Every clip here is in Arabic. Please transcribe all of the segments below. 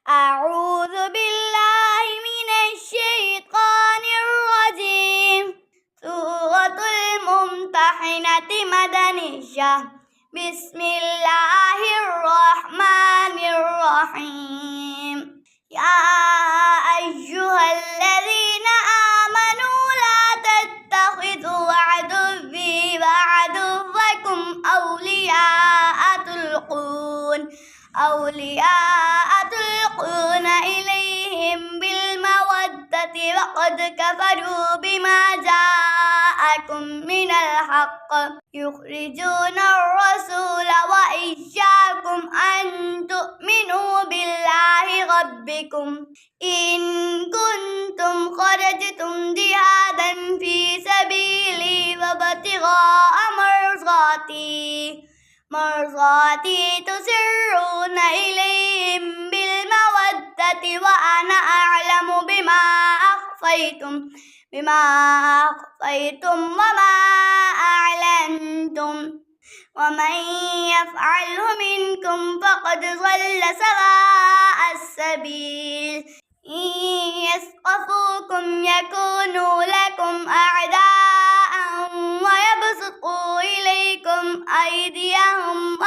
أعوذ بالله من الشيطان الرجيم. سورة الممتحنة مدنية. بسم الله الرحمن الرحيم. يا أيها الذين آمنوا لا تتخذوا عدوي وعدوكم أولياء تلقون إليهم بالمودة وقد كفروا بما جاءكم من الحق يخرجون الرسول وإياكم أن تؤمنوا بالله ربكم إن كنتم خرجتم جهادا في سبيلي وابتغاء مرضاتي تسرون إليهم بالمودة وأنا أعلم بما أخفيتم وما أعلنتم ومن يفعله منكم فقد ضل سواء السبيل. إن يثقفوكم يكونوا لكم أعداء ويبسطوا إليكم أيديهم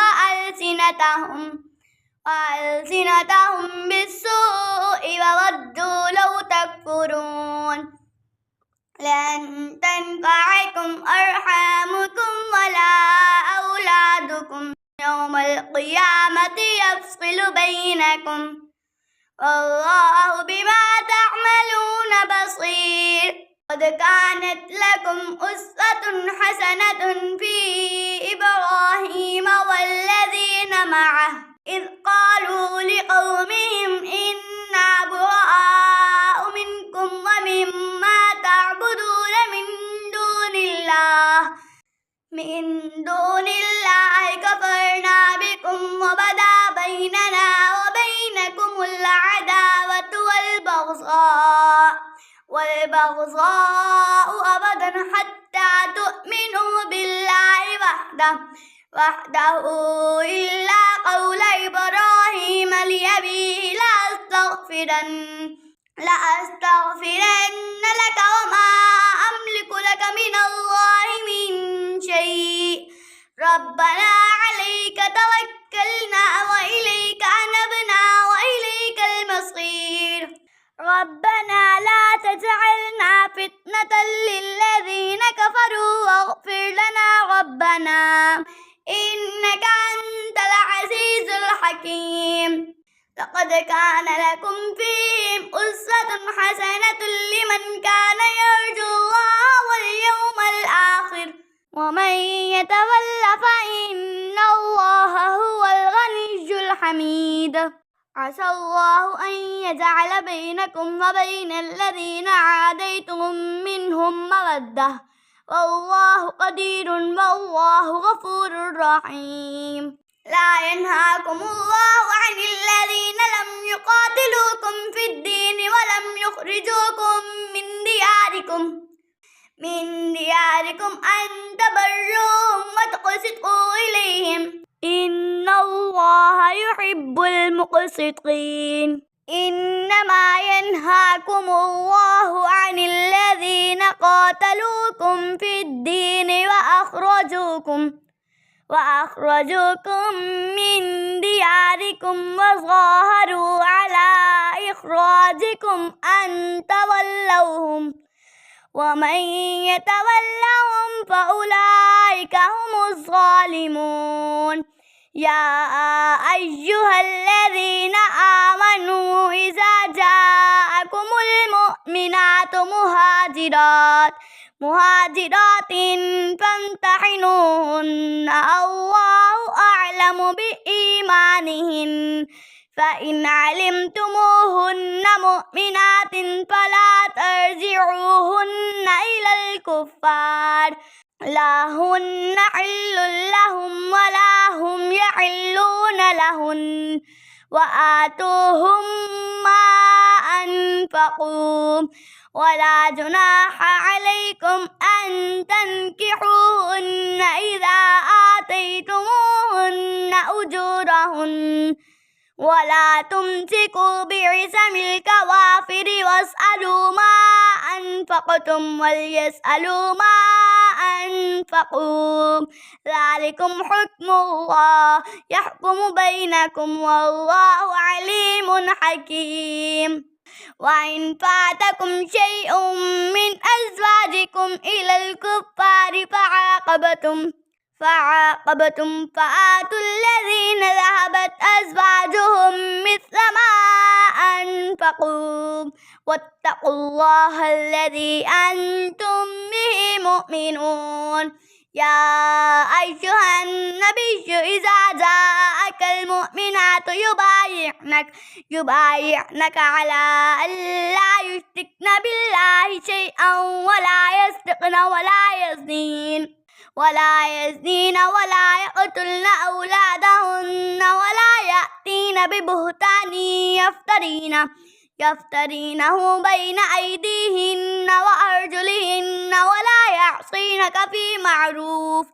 وألسنتهم بالسوء وودوا لو تكفرون. لن تنفعكم أرحامكم ولا أولادكم يوم القيامة يفصل بينكم والله بما تعملون بصير. قد كانت لكم أسوة حسنة في إبراهيم والذين معه إذ قالوا لقومهم إنا براء منكم ومما تعبدون من دون الله كفرنا بكم وبدا بيننا وبينكم العداوة والبغضاء أبدا حتى تؤمنوا بالله وحده إلا قول إبراهيم لأبيه لأستغفرن لك وما أملك لك من الله من شيء. ربنا عليك توكلنا وإليك أنبنا وإليك المصير. ربنا لا تجعلنا فتنة للذين كفروا واغفر لنا ربنا إنك أنت العزيز الحكيم. لقد كان لكم فيهم أسوة حسنة لمن كان يرجو الله واليوم الآخر ومن يتول فإن الله هو الغني الحميد. عسى الله أن يجعل بينكم وبين الذين عاديتم منهم مودة والله قدير والله غفور رحيم. لا ينهاكم الله عن الذين لم يقاتلوكم في الدين ولم يخرجوكم من دياركم أن تبروهم وتقسطوا إليهم إن الله يحب المقسطين. إنما ينهاكم الله عن الذين قاتلوكم في الدين وأخرجوكم من دياركم وظاهروا على إخراجكم أن تولوهم ومن يتولهم فأولئك هم الظالمون. يا أيها الذين آمنوا إذا جاءكم المؤمنات مهاجرات فامتحنوهن الله أعلم بإيمانهن فإن علمتموهن مؤمنات فلا ترجعوهن إلى الكفار لا هن حل لهم ولا هم يحلون لهن وآتوهم ما أنفقوا ولا جناح عليكم أن تنكحوهن إذا آتيتموهن أجورهن ولا تمسكوا بعصم الكوافر واسألوا ما أنفقتم وليسألوا ما أنفقوا ذلكم حكم الله يحكم بينكم والله عليم حكيم. وإن فاتكم شيء من أزواجكم إلى الكفار فعاقبتم فآتوا الذين ذهبت أزواجهم مثل ما أنفقوا واتقوا الله الذي أنتم به مؤمنون. يا أيها النبي إذا جاءك المؤمنات يبايعنك على أن لا يشركن بالله شيئا ولا يزنين ولا يقتلن أولادهن ولا يأتين ببهتان يفترينه بين أيديهن وأرجلهن ولا يعصينك في معروف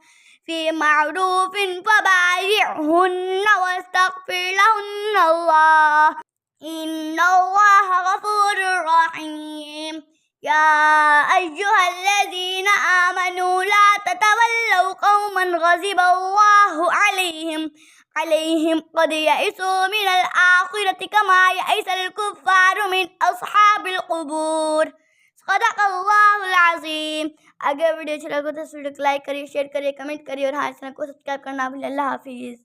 فبايعهن واستغفر لهن الله إن الله غفور رحيم. يا أيها الذين آمنوا لا تتولوا قوما غضب الله عليهم قد يئسوا من الآخرة كما يئس الكفار من أصحاب القبور. صدق अल्लाहुल अज़ीम। अगर वीडियो अच्छा लगा तो इस वीडियो को लाइक करिए, शेयर करिए, कमेंट करिए और हाँ चैनल को सब्सक्राइब करना भूलिए। अल्लाह हाफिज़।